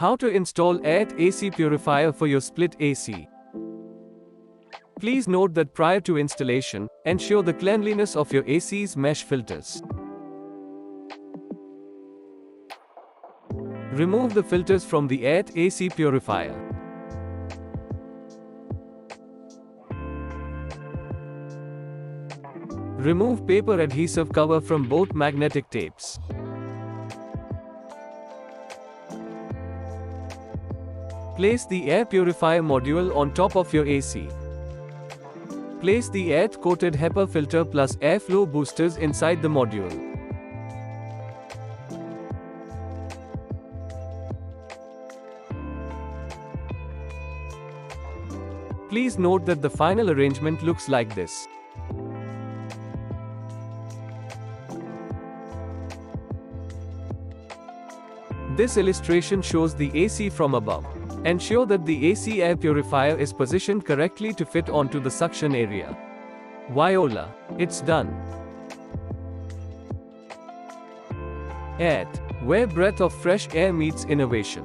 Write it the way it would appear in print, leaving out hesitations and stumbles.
How to install Airth AC Purifier for your Spilt AC. Please note that prior to installation, ensure the cleanliness of your AC's mesh filters. Remove the filters from the Airth AC Purifier. Remove paper adhesive cover from both magnetic tapes. Place the air purifier module on top of your AC. Place the Airth-coated HEPA filter plus airflow boosters inside the module. Please note that the final arrangement looks like this. This illustration shows the AC from above. Ensure that the AC air purifier is positioned correctly to fit onto the suction area. Voila! It's done. Airth, where breath of fresh air meets innovation.